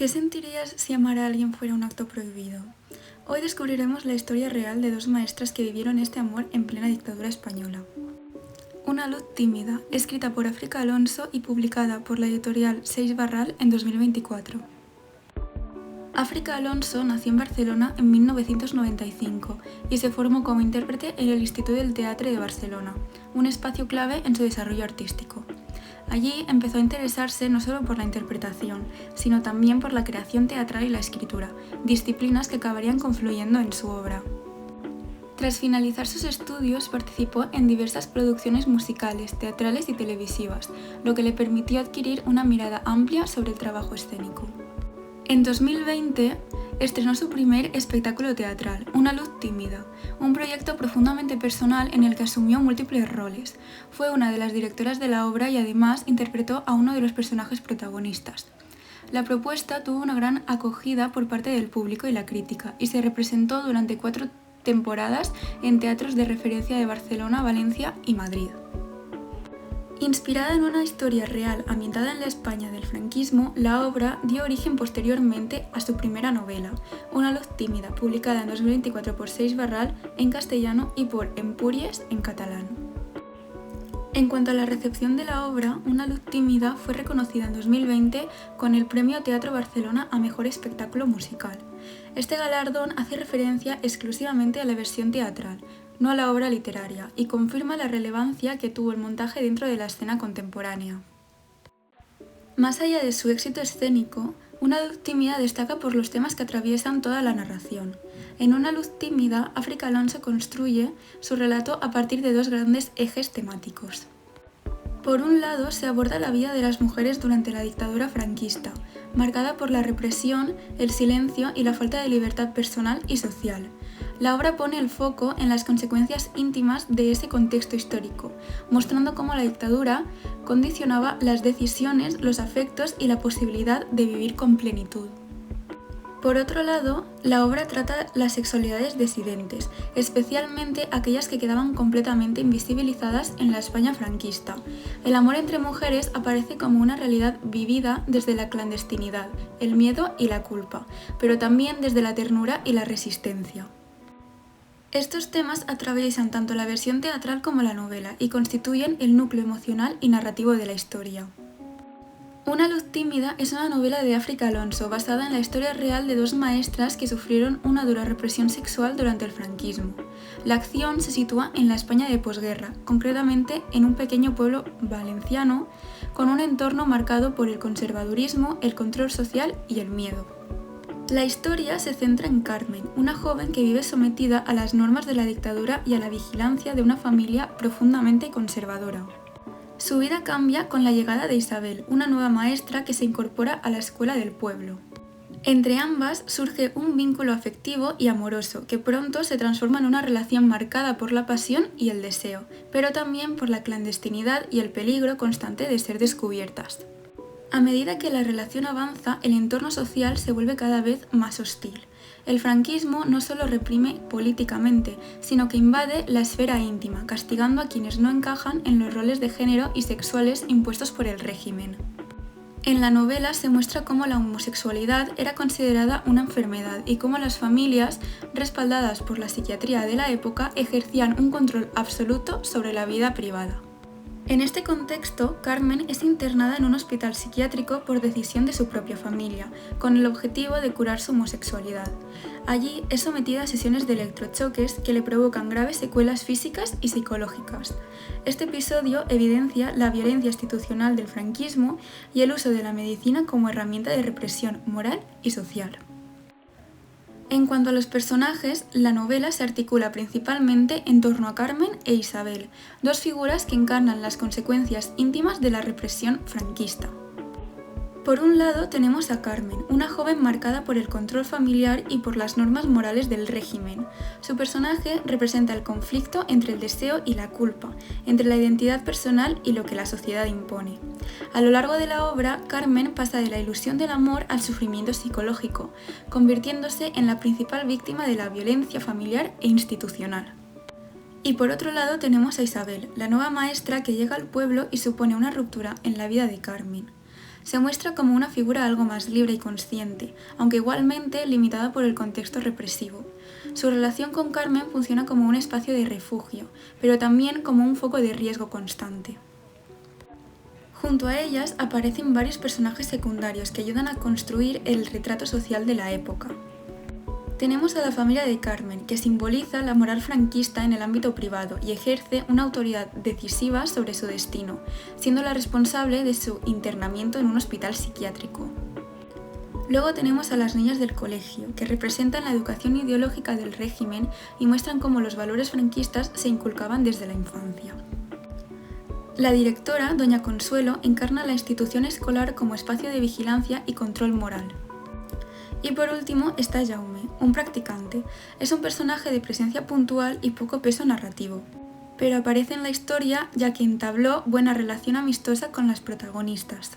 ¿Qué sentirías si amar a alguien fuera un acto prohibido? Hoy descubriremos la historia real de dos maestras que vivieron este amor en plena dictadura española. Una luz tímida, escrita por África Alonso y publicada por la editorial Seix Barral en 2024. África Alonso nació en Barcelona en 1995 y se formó como intérprete en el Institut del Teatre de Barcelona, un espacio clave en su desarrollo artístico. Allí empezó a interesarse no solo por la interpretación, sino también por la creación teatral y la escritura, disciplinas que acabarían confluyendo en su obra. Tras finalizar sus estudios, participó en diversas producciones musicales, teatrales y televisivas, lo que le permitió adquirir una mirada amplia sobre el trabajo escénico. En 2020, estrenó su primer espectáculo teatral, Una luz tímida, un proyecto profundamente personal en el que asumió múltiples roles. Fue una de las directoras de la obra y además interpretó a uno de los personajes protagonistas. La propuesta tuvo una gran acogida por parte del público y la crítica, y se representó durante 4 temporadas en teatros de referencia de Barcelona, Valencia y Madrid. Inspirada en una historia real ambientada en la España del franquismo, la obra dio origen posteriormente a su primera novela, Una luz tímida, publicada en 2024 por Seix Barral en castellano y por Empúries en catalán. En cuanto a la recepción de la obra, Una luz tímida fue reconocida en 2020 con el Premio Teatro Barcelona a Mejor Espectáculo Musical. Este galardón hace referencia exclusivamente a la versión teatral, no a la obra literaria, y confirma la relevancia que tuvo el montaje dentro de la escena contemporánea. Más allá de su éxito escénico, Una luz tímida destaca por los temas que atraviesan toda la narración. En Una luz tímida, África Alonso construye su relato a partir de 2 grandes ejes temáticos. Por un lado, se aborda la vida de las mujeres durante la dictadura franquista, marcada por la represión, el silencio y la falta de libertad personal y social. La obra pone el foco en las consecuencias íntimas de ese contexto histórico, mostrando cómo la dictadura condicionaba las decisiones, los afectos y la posibilidad de vivir con plenitud. Por otro lado, la obra trata las sexualidades disidentes, especialmente aquellas que quedaban completamente invisibilizadas en la España franquista. El amor entre mujeres aparece como una realidad vivida desde la clandestinidad, el miedo y la culpa, pero también desde la ternura y la resistencia. Estos temas atraviesan tanto la versión teatral como la novela y constituyen el núcleo emocional y narrativo de la historia. Una luz tímida es una novela de África Alonso basada en la historia real de 2 maestras que sufrieron una dura represión sexual durante el franquismo. La acción se sitúa en la España de posguerra, concretamente en un pequeño pueblo valenciano con un entorno marcado por el conservadurismo, el control social y el miedo. La historia se centra en Carmen, una joven que vive sometida a las normas de la dictadura y a la vigilancia de una familia profundamente conservadora. Su vida cambia con la llegada de Isabel, una nueva maestra que se incorpora a la escuela del pueblo. Entre ambas surge un vínculo afectivo y amoroso que pronto se transforma en una relación marcada por la pasión y el deseo, pero también por la clandestinidad y el peligro constante de ser descubiertas. A medida que la relación avanza, el entorno social se vuelve cada vez más hostil. El franquismo no solo reprime políticamente, sino que invade la esfera íntima, castigando a quienes no encajan en los roles de género y sexuales impuestos por el régimen. En la novela se muestra cómo la homosexualidad era considerada una enfermedad y cómo las familias, respaldadas por la psiquiatría de la época, ejercían un control absoluto sobre la vida privada. En este contexto, Carmen es internada en un hospital psiquiátrico por decisión de su propia familia, con el objetivo de curar su homosexualidad. Allí es sometida a sesiones de electrochoques que le provocan graves secuelas físicas y psicológicas. Este episodio evidencia la violencia institucional del franquismo y el uso de la medicina como herramienta de represión moral y social. En cuanto a los personajes, la novela se articula principalmente en torno a Carmen e Isabel, 2 figuras que encarnan las consecuencias íntimas de la represión franquista. Por un lado tenemos a Carmen, una joven marcada por el control familiar y por las normas morales del régimen. Su personaje representa el conflicto entre el deseo y la culpa, entre la identidad personal y lo que la sociedad impone. A lo largo de la obra, Carmen pasa de la ilusión del amor al sufrimiento psicológico, convirtiéndose en la principal víctima de la violencia familiar e institucional. Y por otro lado tenemos a Isabel, la nueva maestra que llega al pueblo y supone una ruptura en la vida de Carmen. se muestra como una figura algo más libre y consciente, aunque igualmente limitada por el contexto represivo. Su relación con Carmen funciona como un espacio de refugio, pero también como un foco de riesgo constante. Junto a ellas aparecen varios personajes secundarios que ayudan a construir el retrato social de la época. Tenemos a la familia de Carmen, que simboliza la moral franquista en el ámbito privado y ejerce una autoridad decisiva sobre su destino, siendo la responsable de su internamiento en un hospital psiquiátrico. Luego tenemos a las niñas del colegio, que representan la educación ideológica del régimen y muestran cómo los valores franquistas se inculcaban desde la infancia. La directora, doña Consuelo, encarna la institución escolar como espacio de vigilancia y control moral. Y por último está Jaume, un practicante. Es un personaje de presencia puntual y poco peso narrativo, pero aparece en la historia ya que entabló buena relación amistosa con las protagonistas.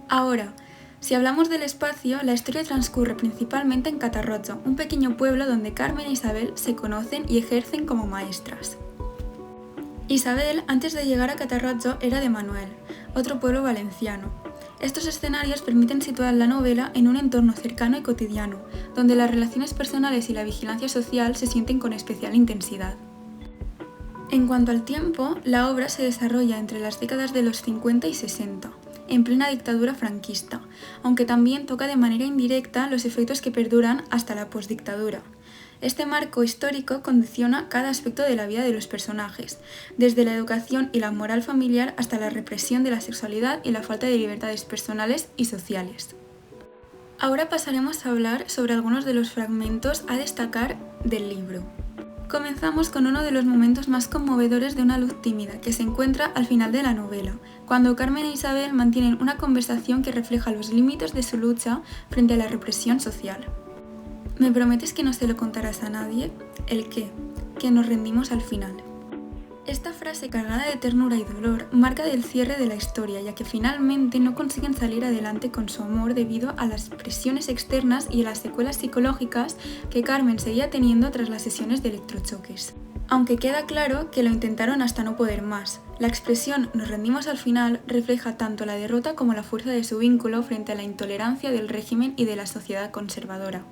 Ahora, si hablamos del espacio, la historia transcurre principalmente en Catarroja, un pequeño pueblo donde Carmen e Isabel se conocen y ejercen como maestras. Isabel, antes de llegar a Catarroja, era de Manuel, otro pueblo valenciano. Estos escenarios permiten situar la novela en un entorno cercano y cotidiano, donde las relaciones personales y la vigilancia social se sienten con especial intensidad. En cuanto al tiempo, la obra se desarrolla entre las décadas de los 50 y 60, en plena dictadura franquista, aunque también toca de manera indirecta los efectos que perduran hasta la postdictadura. Este marco histórico condiciona cada aspecto de la vida de los personajes, desde la educación y la moral familiar hasta la represión de la sexualidad y la falta de libertades personales y sociales. Ahora pasaremos a hablar sobre algunos de los fragmentos a destacar del libro. Comenzamos con uno de los momentos más conmovedores de Una luz tímida, que se encuentra al final de la novela, cuando Carmen e Isabel mantienen una conversación que refleja los límites de su lucha frente a la represión social. ¿Me prometes que no se lo contarás a nadie? ¿El qué? Que nos rendimos al final. Esta frase cargada de ternura y dolor marca el cierre de la historia, ya que finalmente no consiguen salir adelante con su amor debido a las presiones externas y a las secuelas psicológicas que Carmen seguía teniendo tras las sesiones de electrochoques. Aunque queda claro que lo intentaron hasta no poder más, la expresión "nos rendimos al final" refleja tanto la derrota como la fuerza de su vínculo frente a la intolerancia del régimen y de la sociedad conservadora.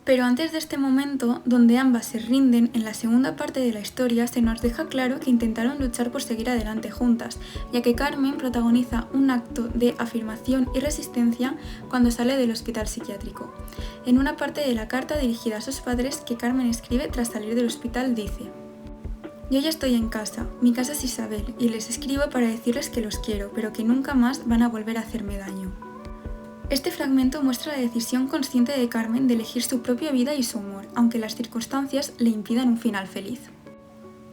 Pero antes de este momento, donde ambas se rinden, en la segunda parte de la historia se nos deja claro que intentaron luchar por seguir adelante juntas, ya que Carmen protagoniza un acto de afirmación y resistencia cuando sale del hospital psiquiátrico. En una parte de la carta dirigida a sus padres que Carmen escribe tras salir del hospital dice: "Yo ya estoy en casa, mi casa es Isabel, y les escribo para decirles que los quiero, pero que nunca más van a volver a hacerme daño". Este fragmento muestra la decisión consciente de Carmen de elegir su propia vida y su humor, aunque las circunstancias le impidan un final feliz.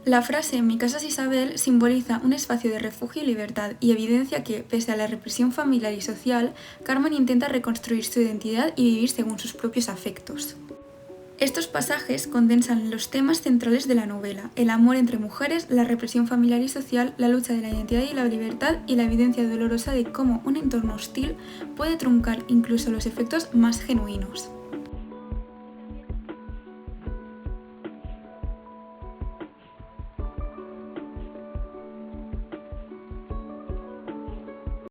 La frase "mi casa es Isabel" simboliza un espacio de refugio y libertad y evidencia que, pese a la represión familiar y social, Carmen intenta reconstruir su identidad y vivir según sus propios afectos. Estos pasajes condensan los temas centrales de la novela: el amor entre mujeres, la represión familiar y social, la lucha de la identidad y la libertad y la evidencia dolorosa de cómo un entorno hostil puede truncar incluso los efectos más genuinos.